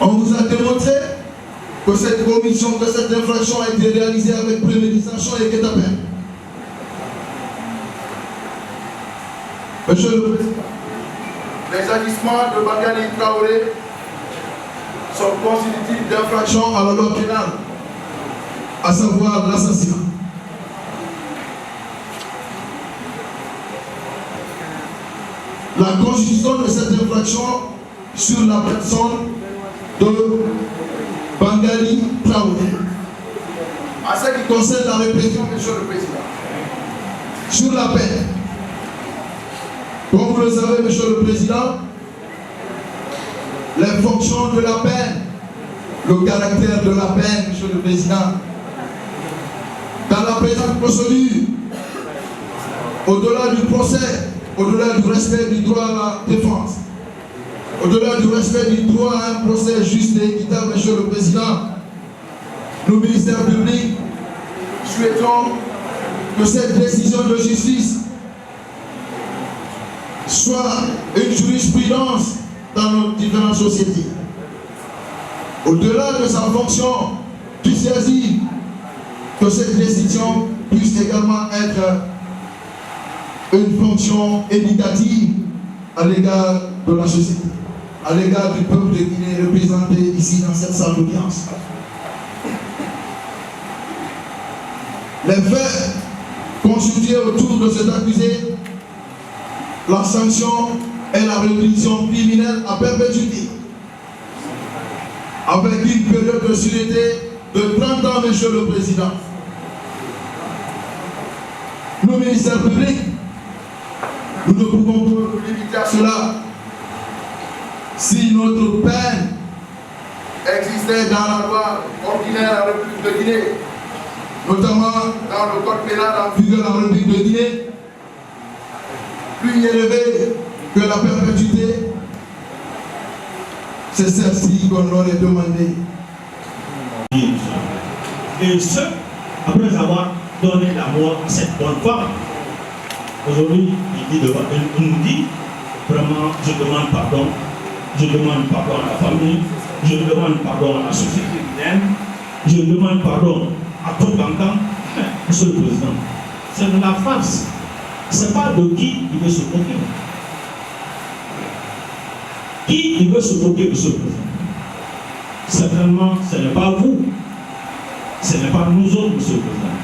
On vous a démontré que cette commission, que cette infraction a été réalisée avec préméditation et guet-apens. Monsieur le Président, les agissements de Bangali Traoré sont constitutifs d'infraction à la loi pénale, à savoir l'assassinat. La constitution de cette infraction sur la personne de Bangali Traoré. À ce qui concerne la répression, Monsieur le Président, sur la peine, comme vous le savez, Monsieur le Président, les fonctions de la peine, le caractère de la peine, Monsieur le Président, dans la présente procédure, au-delà du procès, au-delà du respect du droit à la défense, au-delà du respect du droit à un procès juste et équitable, Monsieur le Président, nous, ministères publics, souhaitons que cette décision de justice soit une jurisprudence dans nos différentes sociétés. Au-delà de sa fonction dissuasive, que cette décision puisse également être une fonction éducative à l'égard de la société, à l'égard du peuple de Guinée représenté ici dans cette salle d'audience. Les faits constitués autour de cet accusé, la sanction est la répression criminelle à perpétuité, avec une période de sûreté de 30 ans, Monsieur le Président. Nos ministères publics, nous ne pouvons pas nous limiter à cela. Si notre peine existait dans la loi ordinaire de la République de Guinée, notamment dans le code pénal en vigueur de la République de Guinée, plus élevé que la perpétuité, c'est celle-ci qu'on aurait demandé. Et ce, après avoir donné la mort à cette bonne femme, aujourd'hui, il nous dit, vraiment, je demande pardon à la famille, je demande pardon à la société guinéenne, je demande pardon à tout Bantam. Monsieur le Président, c'est de la farce. Ce n'est pas de qui il veut se moquer. Qui il veut se moquer, Monsieur le Président? Certainement, ce n'est pas vous. Ce n'est pas nous autres, Monsieur le Président.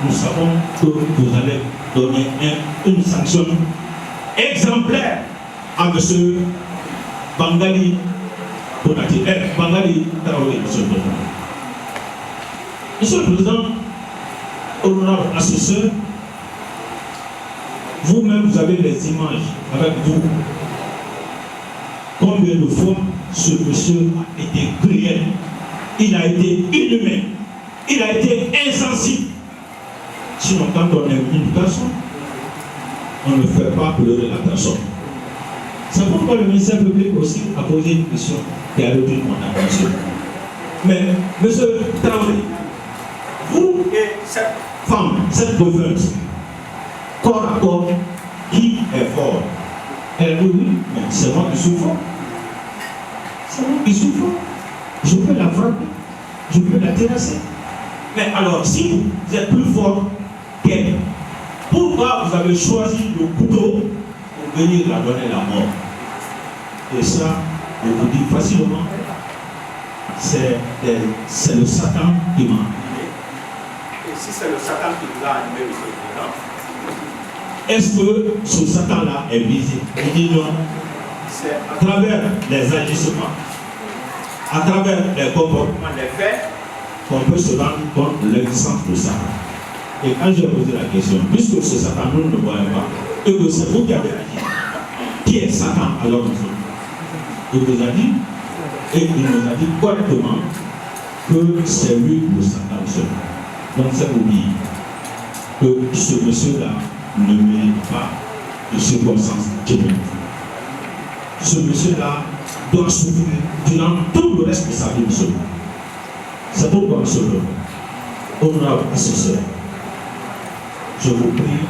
Nous savons que vous allez donner une sanction exemplaire à M. Bangali Bangali Traoré, Monsieur le Président. Monsieur le Président, honorable assesseur, vous-même, vous avez les images avec vous. Combien de fois ce monsieur a été cruel, il a été inhumain, il a été insensible. Sinon, quand on aime une personne, on ne fait pas pleurer la personne. C'est pourquoi le ministère public aussi a posé une question qui a retenu mon attention. Mais, monsieur Traoré, vous et cette femme, cette défunte, corps à corps, qui est fort? Elle dit oui, mais c'est moi qui souffre. C'est moi qui souffre. Je peux la frapper, je peux la terrasser. Mais alors, si vous êtes plus fort qu'elle, pourquoi vous avez choisi le couteau pour venir la donner la mort? Et ça, je vous dis facilement, c'est le Satan qui m'a animé. Et si c'est le Satan qui vous a animé, monsieur le Président, est-ce que ce Satan-là est visible? Il dit non. C'est à travers les agissements, à travers les comportements, les faits, qu'on peut se rendre compte de l'existence de Satan. Et quand j'ai posé la question, puisque ce Satan, nous ne le voyons pas, et que c'est vous qui avez agi, qui est Satan alors nous sommes? Il nous a dit, et il nous a dit correctement que c'est lui le Satan seul. Donc c'est pour dire que ce monsieur-là ne mérite pas de circonstances générales. Ce monsieur-là doit souffrir durant tout le reste de sa vie, monsieur. C'est pourquoi, monsieur le honorable assesseur, je vous prie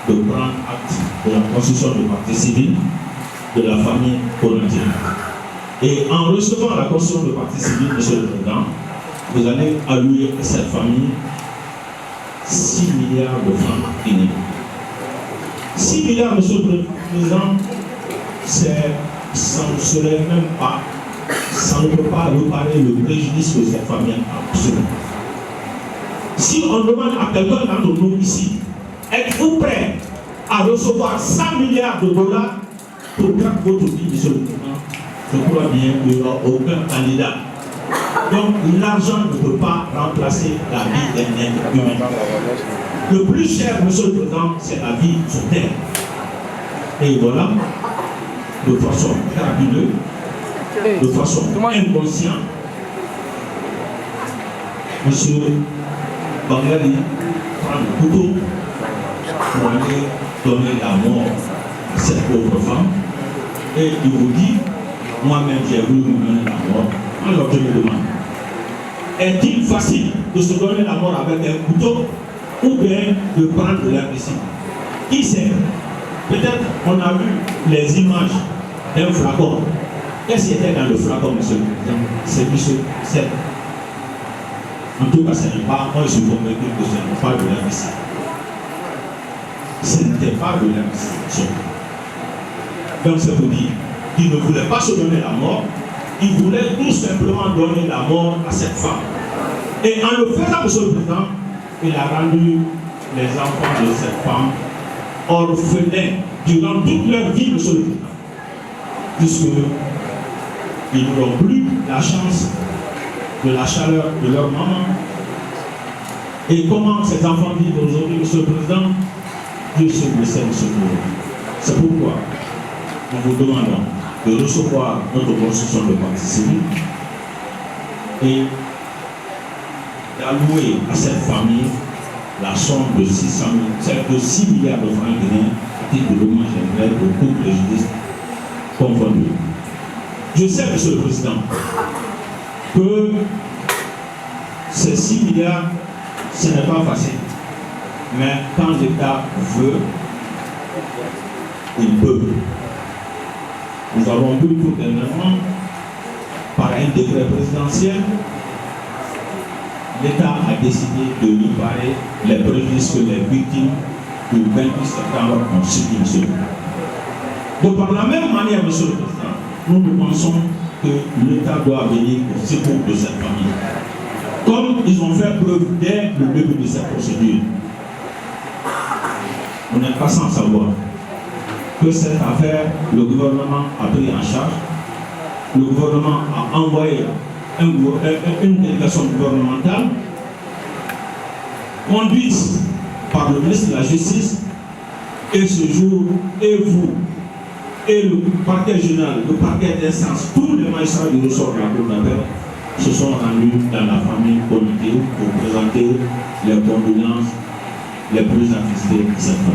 de prendre acte de la constitution du parti civil de la famille colombienne. Et en recevant la caution de partie civile, monsieur le Président, vous allez allouer à cette famille 6 milliards de francs guinéens. 6 milliards, monsieur le Président, ça ne serait même pas, ça ne peut pas réparer le préjudice que cette famille a subi. Si on demande à quelqu'un d'entre nous ici, êtes-vous prêt à recevoir 100 milliards de dollars pour perdre votre vie, monsieur le Président? Je crois bien qu'il n'y aura aucun candidat. Donc l'argent ne peut pas remplacer la vie d'un être humain. Le plus cher, monsieur le Président, c'est la vie sur terre. Et voilà, de façon crapuleuse, de façon inconsciente, monsieur Bangali prend le couteau pour aller donner la mort à cette pauvre femme. Et il vous dit, moi-même j'ai voulu me donner la mort. Alors je me demande, est-il facile de se donner la mort avec un couteau ou bien de prendre l'herbicide? Qui sait? Peut-être on a vu les images d'un flacon. Qu'est-ce qui était dans le flacon, monsieur le Président? C'est monsieur, c'est. En tout cas, ce n'est pas, moi je suis convaincu que ce n'est pas de l'herbicide. Ce n'était pas de l'herbicide. Donc c'est pour dire qu'il ne voulait pas se donner la mort, il voulait tout simplement donner la mort à cette femme. Et en le faisant, monsieur le Président, il a rendu les enfants de cette femme orphelins durant toute leur vie, monsieur le Président. Puisqu'ils n'auront plus la chance de la chaleur de leur maman. Et comment ces enfants vivent aujourd'hui, monsieur le Président? Dieu seul le sait, monsieur le Président. C'est pourquoi nous vous demandons de recevoir notre constitution de partie civile et d'allouer à cette famille la somme de 6 milliards de francs guinéens à titre de dommage et intérêts pour tout préjudice confondu. Je sais, monsieur le Président, que ces 6 milliards, ce n'est pas facile. Mais quand l'État veut, il peut. Nous avons vu tout dernièrement, par un décret présidentiel, l'État a décidé de réparer les préjudices que les victimes du 28 septembre ont subi, monsieur le Président. Donc, par la même manière, monsieur le Président, nous pensons que l'État doit venir au secours de cette famille. Comme ils ont fait preuve dès le début de cette procédure. On n'est pas sans savoir que cette affaire, le gouvernement a pris en charge. Le gouvernement a envoyé une délégation gouvernementale conduite par le ministre de la Justice. Et ce jour, et vous, et le parquet général, le parquet d'instance, tous les magistrats du ressort de la Cour d'appel se sont rendus dans la famille politique pour présenter les condoléances les plus attristées de cette famille.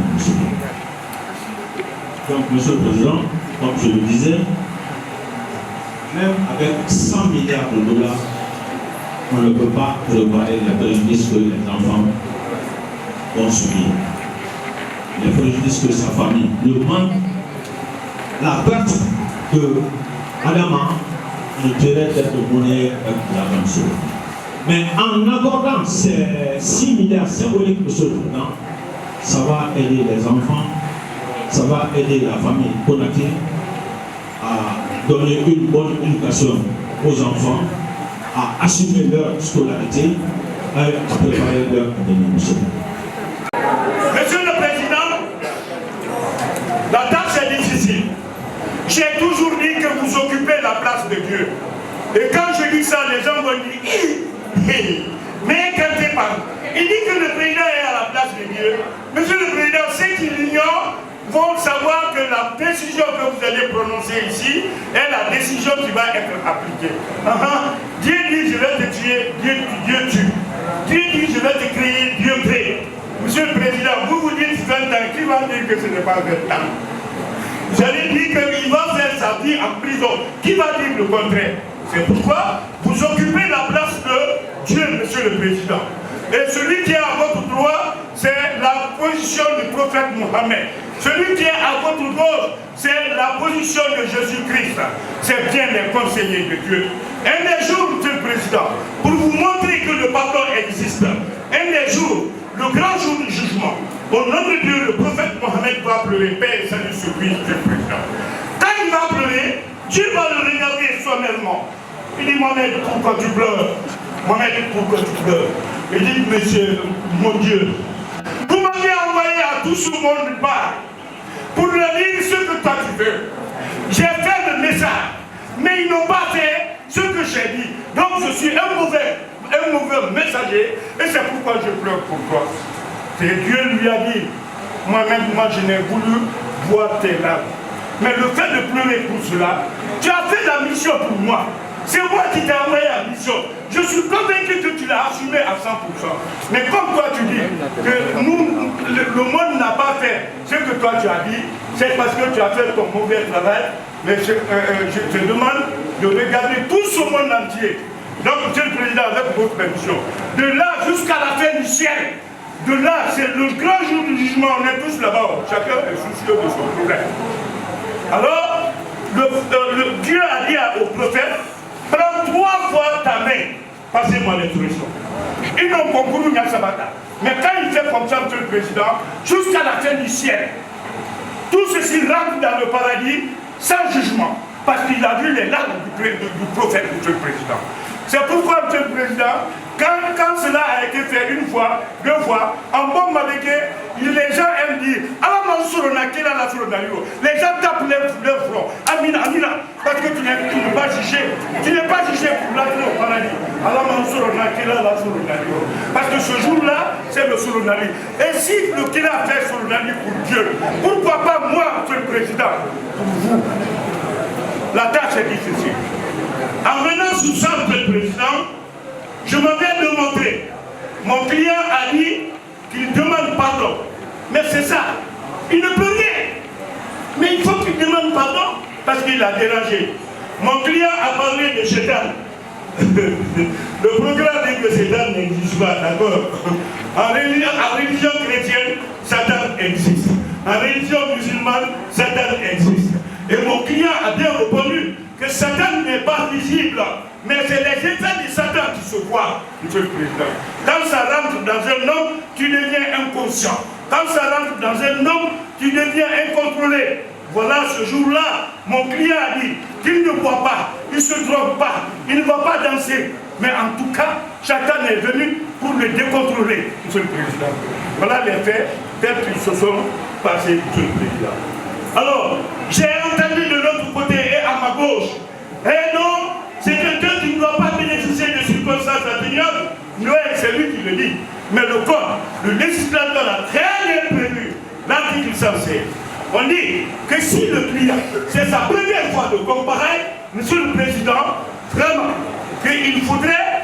Donc, monsieur le Président, comme je le disais, même avec 100 milliards de dollars, on ne peut pas réparer les préjudices que les enfants ont subis. Les préjudices que sa famille lui manque, la perte de Adama ne devrait être monnaie la même chose. Mais en accordant ces 6 milliards symboliques, monsieur le Président, ça va aider les enfants, ça va aider la famille Konaté à donner une bonne éducation aux enfants, à assumer leur scolarité, à préparer leur avenir. Monsieur le Président, la tâche est difficile. J'ai toujours dit que vous occupez la place de Dieu. Et quand je dis ça, les gens vont dire, mais quand il parle, il dit que le président est à la place de Dieu. Monsieur le Président, ceux qui l'ignorent vont savoir que la décision que vous allez prononcer ici est la décision qui va être appliquée. Dieu dit, je vais te tuer, Dieu tue. Dieu dit, je vais te créer, Dieu crée. Monsieur le Président, vous dites 20 ans, qui va dire que ce n'est pas 20 ans? Vous allez dire qu'il va faire sa vie en prison. Qui va dire le contraire? C'est pourquoi vous occupez la place de Dieu, monsieur le Président. Et celui qui est à votre droit, c'est la position position du prophète Mohammed. Celui qui est à votre gauche, c'est la position de Jésus-Christ. C'est bien les conseillers de Dieu. Un des jours, Monsieur le Président, pour vous montrer que le pardon existe, un des jours, le grand jour du jugement, au nom de Dieu, le prophète Mohammed va pleurer, paix et salut sur lui, Monsieur le Président. Quand il va pleurer, Dieu va le regarder solennellement. Il dit, Mohamed, pourquoi tu pleures? Mohamed, pourquoi tu pleures? Il dit, monsieur, mon Dieu, vous m'avez envoyé à tout ce monde bas pour leur dire ce que toi tu veux. J'ai fait le message, mais ils n'ont pas fait ce que j'ai dit. Donc je suis un mauvais messager, et c'est pourquoi je pleure pour toi. Et Dieu lui a dit, moi-même, moi je n'ai voulu voir tes larmes. Mais le fait de pleurer pour cela, tu as fait la mission pour moi. C'est moi qui t'ai envoyé la mission. Je suis convaincu que tu l'as assumé à 100%. Mais comme toi tu dis que nous, le monde n'a pas fait ce que toi tu as dit, c'est parce que tu as fait ton mauvais travail. Mais je te demande de regarder tout ce monde entier. Donc, Monsieur le Président, avec votre permission, de là jusqu'à la fin du ciel, de là, c'est le grand jour du jugement, on est tous là-bas. Chacun est soucieux de son problème. Alors, Dieu a dit au prophète, prends 3 fois ta main, passez-moi l'instruction. Ils n'ont concouru qu'à Sabata. Mais quand il fait comme ça, Monsieur le Président, jusqu'à la fin du ciel, tout ceci rentre dans le paradis sans jugement, parce qu'il a vu les larmes du prophète, Monsieur le Président. C'est pourquoi, Monsieur le Président, quand cela a été fait 1 fois, 2 fois, en bon malgré, les gens aiment dire, les gens tapent leur front, Amina, Amina, parce que tu n'es pas jugé. Tu n'es pas jugé pour l'entrée au paradis. Parce que ce jour-là, c'est le Solonali. Et si le Kila fait Solonali pour Dieu, pourquoi pas moi, Monsieur le Président, pour vous? La tâche est difficile. En venant sous ça, Monsieur le Président, je m'avais demandé, mon client a dit qu'il demande pardon. Mais c'est ça, il ne peut rien. Mais il faut qu'il demande pardon parce qu'il a dérangé. Mon client a parlé de Satan. Le programme dit que Satan n'existe pas, d'accord? En religion chrétienne, Satan existe. En religion musulmane, Satan existe. Et mon client a bien répondu que Satan n'est pas visible, mais c'est les effets de Satan qui se voient, Monsieur le Président. Quand ça rentre dans un homme, tu deviens inconscient. Quand ça rentre dans un homme, tu deviens incontrôlé. Voilà, ce jour-là, mon client a dit qu'il ne boit pas, il ne se drogue pas, il ne va pas danser. Mais en tout cas, Satan est venu pour le décontrôler, Monsieur le Président. Voilà les faits tels qu'ils se sont passés, Monsieur le Président. Alors, j'ai entendu de l'autre côté et à ma gauche, eh non, c'est quelqu'un qui ne doit pas bénéficier de circonstances atténuantes. Noël, c'est lui qui le dit. Mais le code, le législateur a très bien prévu l'article 116. On dit que si le client, c'est sa première fois de comparer, Monsieur le Président, vraiment, qu'il faudrait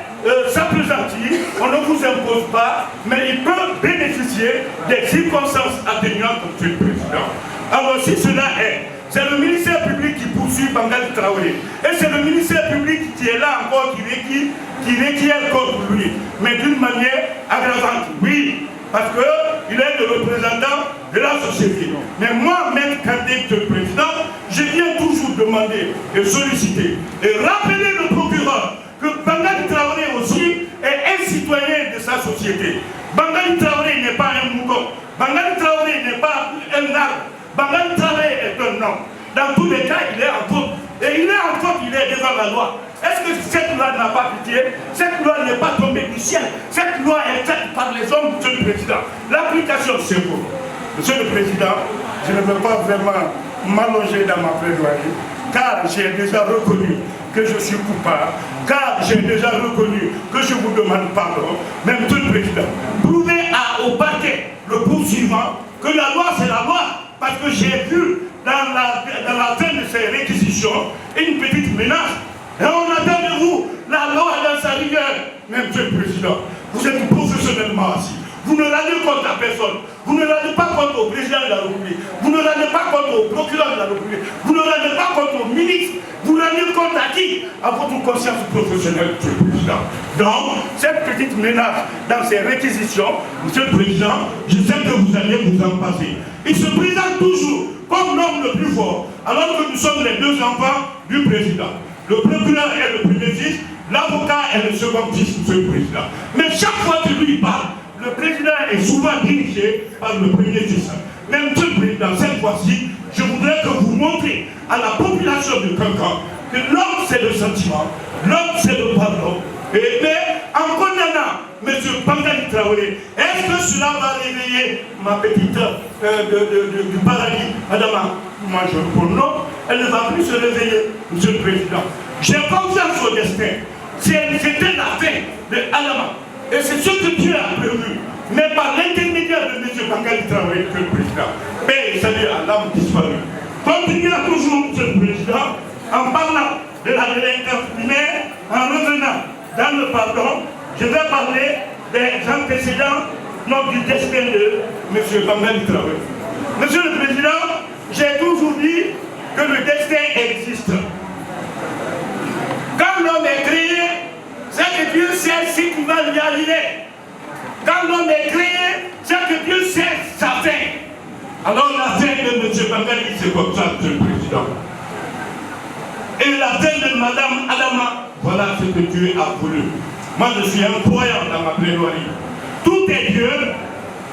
s'appesantir, on ne vous impose pas, mais il peut bénéficier des circonstances atténuantes, Monsieur le Président. Alors si cela est, c'est le ministère public qui poursuit Bangali Traoré. Et c'est le ministère public qui est là encore, qui requiert contre lui. Mais d'une manière aggravante, oui. Parce qu'il est le représentant de la société. Mais moi, Maître Kandé, Monsieur le Président, je viens toujours demander et solliciter et rappeler le procureur que Bangali Traoré aussi est un citoyen de sa société. Bangali Traoré n'est pas un mouton. Bangali Traoré n'est pas un arbre. Bangali Traoré est un homme. Dans tous les cas, il est en faute. Et il est en faute, il est devant la loi. Est-ce que cette loi n'a pas pitié? Cette loi n'est pas tombée du ciel. Cette loi est faite par les hommes, Monsieur le Président. L'application, c'est vous. Monsieur le Président, je ne veux pas vraiment m'allonger dans ma plaidoirie, car j'ai déjà reconnu que je suis coupable, car j'ai déjà reconnu que je vous demande pardon. Mais Monsieur le Président, prouvez au parquet, le poursuivant, que la loi, c'est la loi. Parce que j'ai vu dans la fin de ces réquisitions une petite menace. Et on attend de vous la loi dans sa rigueur. Mais Monsieur le Président, vous êtes professionnellement assis. Vous ne rendez compte à personne. Vous ne rendez pas compte au président de la République. Vous ne rendez pas compte au procureur de la République. Vous ne rendez pas compte au ministre. Vous rendez compte à qui? À votre conscience professionnelle, Monsieur le Président. Donc, cette petite menace dans ces réquisitions, Monsieur le Président, je sais que vous allez vous en passer. Il se présente toujours comme l'homme le plus fort, alors que nous sommes les deux enfants du président. Le procureur est le premier fils, l'avocat est le second fils, Monsieur le Président. Mais chaque fois que lui parle, le président est souvent dirigé par le premier fils. Mais Monsieur le Président, cette fois-ci, je voudrais que vous montrez à la population de Kankan que l'homme c'est le sentiment, l'homme c'est le pardon. Mais en condamnant M. Bangali Traoré, est-ce que cela va réveiller ma petite du paradis, Adama? Moi je réponds non, elle ne va plus se réveiller, Monsieur le Président. J'ai confiance au destin. C'était la fin de Adama. Et c'est ce que Dieu a prévu. Mais par l'intermédiaire de M. Bangali Traoré, Monsieur le Président. Mais salut à l'âme disparue. Continuons toujours, Monsieur le Président, en parlant de la délinquance primaire, en revenant dans le pardon, je vais parler des antécédents, non du destin de M. Bangali Traoré. Monsieur le Président, j'ai toujours dit que le destin existe. Quand l'homme est créé, c'est que Dieu sait si tu vas y arriver. Quand l'homme est créé, c'est que Dieu sait sa fin. Alors la fin de M. Bangali, c'est comme ça, Monsieur le Président. Et la fin de Mme Adama, voilà ce que Dieu a voulu. Moi, je suis un croyant dans ma plaidoirie. Tout est Dieu,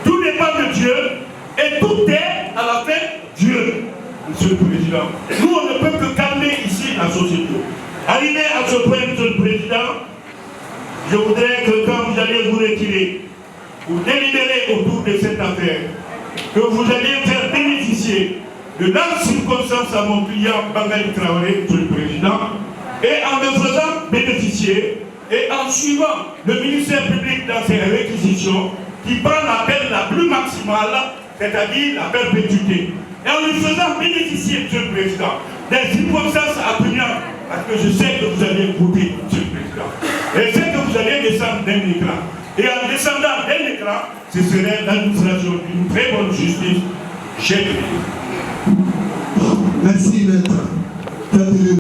tout dépend de Dieu, et tout est à la fin Dieu, Monsieur le Président. Nous, on ne peut que calmer ici la société. Arrivé à ce point, Monsieur le Président, je voudrais que quand vous allez vous retirer, vous délibérez autour de cette affaire, que vous allez faire bénéficier de la circonstance à mon client Bangali Traoré, Monsieur le Président, et en me faisant bénéficier, et en suivant le ministère public dans ses réquisitions, qui prend la peine la plus maximale, c'est-à-dire la perpétuité, et en lui faisant bénéficier, Monsieur le Président, des circonstances atténuantes, parce que je sais que vous allez voter, Monsieur le Président, et je sais que vous allez descendre d'un écran. Et en descendant d'un écran, ce serait l'administration d'une très bonne justice. J'ai Merci, maître.